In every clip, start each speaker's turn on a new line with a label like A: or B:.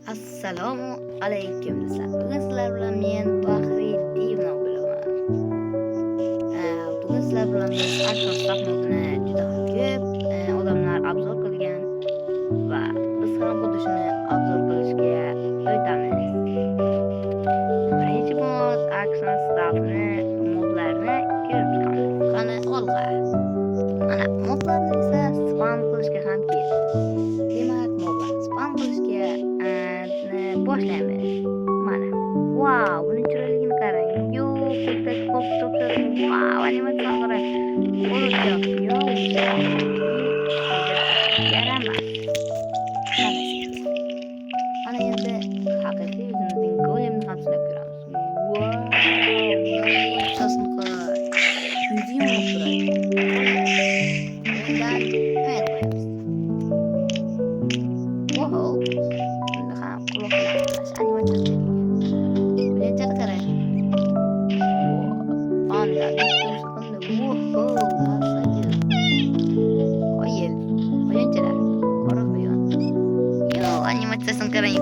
A: Assalomu alaykum do'stlar. Bugun sizlar bilan men Bahriddinov bo'laman. Bugun sizlar bilan men Action Staff modini juda ko'p odamlar obzor qilgan va biz ham xuddi shuni obzor qilishga o'tamiz. Birinchi mod Action Staffni modlarini ko'rib chiqamiz. Qani olg'a. Mana modlarni esa spam qilishga ham kerak. Demak, modlarni spam qilishga boshlaymiz. Mana. Wow, buni chiroyligini qarang. Yo, ko'kdagi qo'l topshiring. Wow, animatsiya qarang. Qo'lga yo. Yaramas. Mana endi haqiqiy o'zimizning golemni ham sinab ko'ramiz. Wow, animatsiyasini qarang. Yuzim turadi. Undan men qo'yamiz. Wow. Bunda ham quloqlar animatsiyasi. Birinchi qarang. Anda bitta sekunde. Wow, asaga. Qo'yil. Birinchilar. Qora quyon. Yo, animatsiyasini qarang.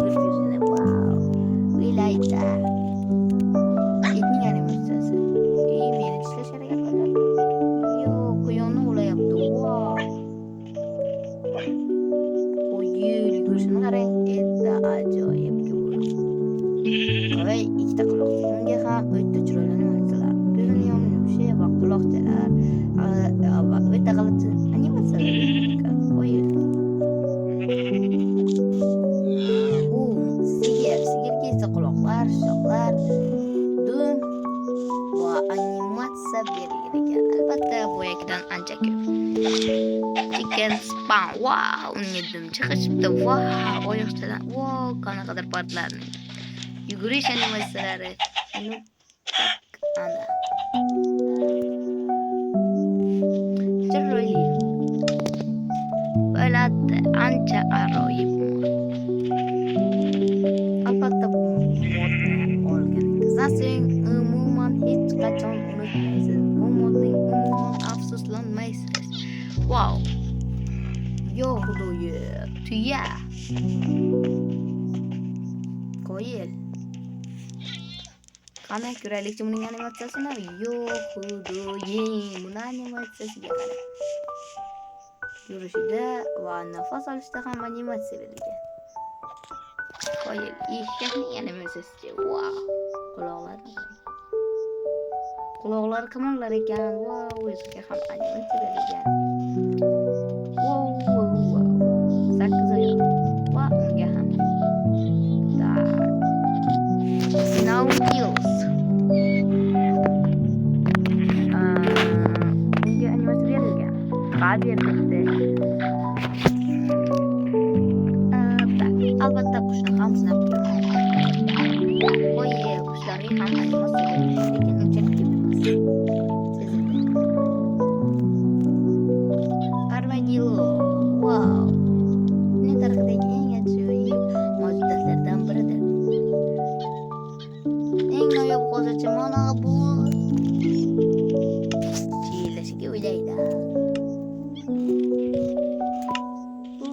A: Wow. O'ylaydi. Itning animatsiyasi. Meni tishlash harakat qiladi. Yo, quyonni ulayapti. Wow. Qo'yil, yugurishini qarang. Etta ajoyib bo'ldi. Qo'y ikkita quloq. Unga ham o'ta chiroyli animatsiyalar. Ko'zini yumshe va quloqchalar. Va o'ta g'alati animatsiyalar. Qo'yil. Sigirga esa quloqlar, shoxlar, dum va animatsiya berilgan ekan. Albatta, boyagidan ancha ko'p. Chicken spam. Wow, unga dum chiqishibdi. Wow, oyoqchalar. Wow, qanaqadir partlarni. Yugurish animatsiyalari. Ana. Chiroyli. Bo'ladi, ancha aroyib. Albatta bu modni olganingiz so'ng umuman hech qachon unutmaysiz. Bu modning umuman afsuslanmaysiz. Wow. Yo xudoyim. Tuya. Qo'yil. Qani ko'raylikchi buning animatsiyasini? Yo xudoyim. Buni animatsiyasiga qarang. Yurishida va nafas olishda ham animatsiya berilgan. Qo'yil. Eshakning animatsiyasi. Wow. Quloqlari qimirlar ekan. Wow, o'ziga ham animatsiya berilgan. Wow. 8 oyoq. Va unga ham. Now heels. Unga animatsiya berilgan. Qadirlikda. Albatta qushni ham sinab ko'raman. Qo'y qushlarga ham animatsiya berilgan, lekin unchalik ko'p emas. Sezildi. Armadillo. Wow. Uning tarixidagi eng ajoyib mavjudotlardan biridir. Eng noyob hozircha mana bu chiyillashiga o'ylaydi. Bu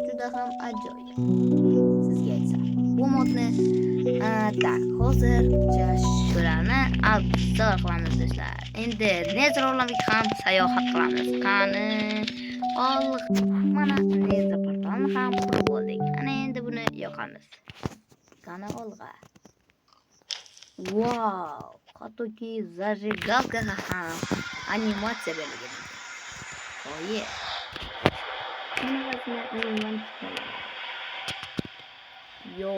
A: juda ham ajoyib. Sizga aytsam. Bu modni hozircha shularni obzor qilamiz do'stlar. Endi Nether olamiga ham sayohat qilamiz. Qani mana Nether portalini ham qurib oldik. Ana endi buni yoqamiz. Qani olg'a. Wow, hattoki zajigalkaga ham animatsiya berilgan. Oye. Yo,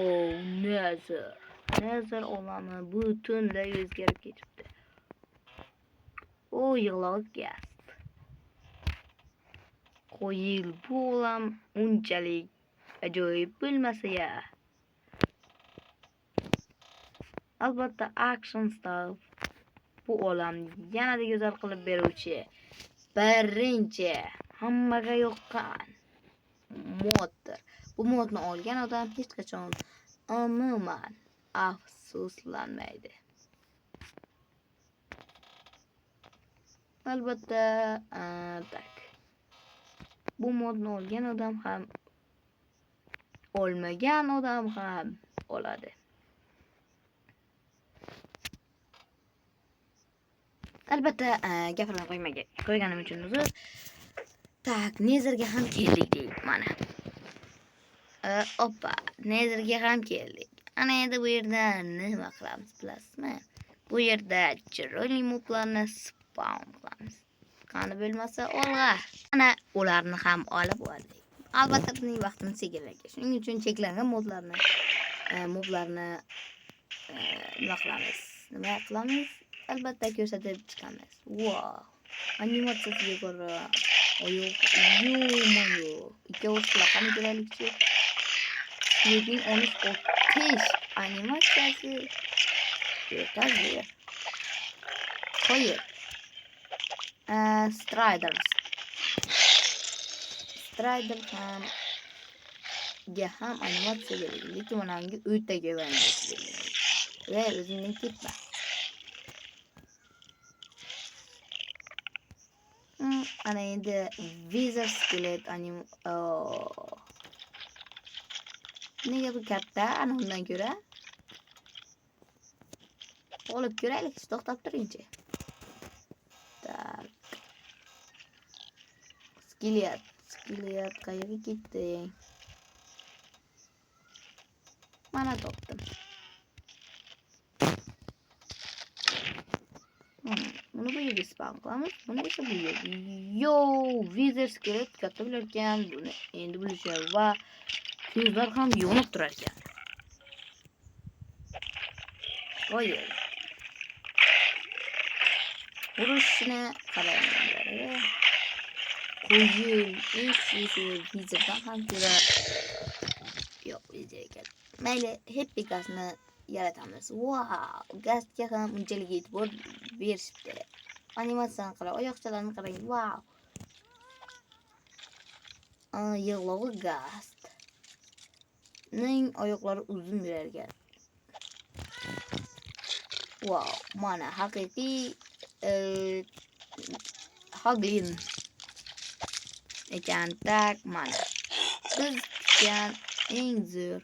A: Nether olami butunlay o'zgarib ketibdi. O, yig'loq gaz. Qo'yil, bu olam unchalik ajoyib bo'lmasa-ya. Albatta Action Staff bu olamni yanada go'zal qilib beruvchi birinchi hammaga yoqqan moddir. Bu modni olgan odam hech qachon umuman afsuslanmaydi. Albatta bu modni olgan odam ham olmagan odam ham oladi. Albatta, gapirmay qo'yganim uchun uzr. Tak, Nezerga ham keldik deylik mana. Oppa, Nezerga ham keldik. Ana endi bu yerda nima qilamiz bilasizmi? Bu yerda chiroyli moblarni spawn qilamiz. Qani bo'lmasa olg'a. Ana ularni ham olib oldik. Albatta bizning vaqtimiz cheklangan. Shuning uchun cheklangan moblarni nima qilamiz? Albatta ko'rsatib chiqamiz. Wow! Animatsiyasiga ko'ra oyoq ikkovsi qani kerakchi. Lekin 13 animatsiyasi yetarli. Qo'yib. Strider ham animatsiya kerak. Lekin menga o'ta kerak. Va o'zimning ketma. Ana endi Wither Skelet nega bu katta? Ana undan ko'ra olib ko'raylik, to'xtab turingchi. Tak. Skelet qayerga ketdi? Mana topdim. Buni bu yerga spawn qilamiz. Buni esa bu yerga. Yo, Wither Skelet katta bo'lar ekan. Buni endi bilishar va ko'zlar ham yonib turar ekan. Qo'ying. Urushni qarayman. Qo'ying. Witherdan ham ko'ra yo'q, Wither ekan. Mayli, Happy Gasni yaratamiz. Wow, Gasga ham unchalik e'tibor berishdi. Animatsiyani qarang, oyoqchalarini qarang. Wow. Yig'lovi Gas. Ning oyoqlari uzun yurar ekan. Wow, mana haqiqiy Hoglin ekan. Tak, mana biz kutgan eng zo'r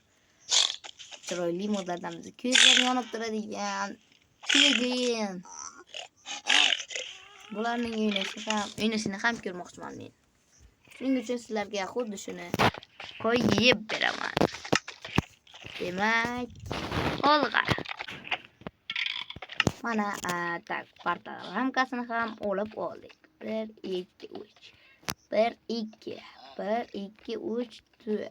A: chiroyli modlardan bizni ko'zlar yonib turadigan Piglin. Bularning o'ynashini ham ko'rmoqchiman men. Shuning uchun sizlarga xuddi shuni qo'yib beraman. Demak, olg'a. Mana tak parta ramkasini ham olib oldik. 1 2 3. 1 2 1 2 3 4.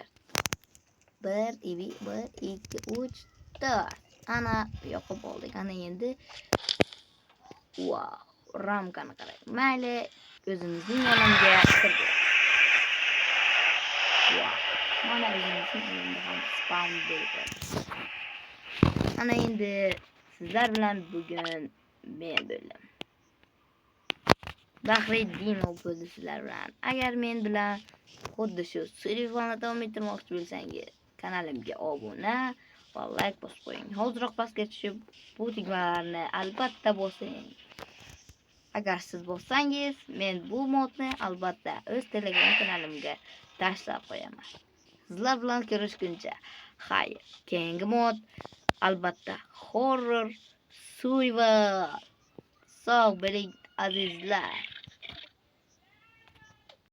A: 1 2 3 4. Ana yoqib oldik. Ana endi wow, ramkani qarang. Mayli, o'zimizning yonimga kirdik. Wow. Mana o'zimizning yonimda ham spawn bo'ldi. Ana endi sizlar bilan bugun men bo'ldim. Bahriddinov bo'ldi sizlar bilan. Agar men bilan xuddi shu seriyani davom ettirmoqchi bo'lsangiz, kanalimga obuna va like bosib qo'ying. Hozirroq pastga tushib, bu tugmalarni albatta bosing. Agar siz bossangiz, men bu modni albatta o'z Telegram kanalimga tashlab qo'yaman. Sizlar bilan ko'rishguncha, xayr. Keyingi mod albatta horror survival. Sog' bo'ling azizlar.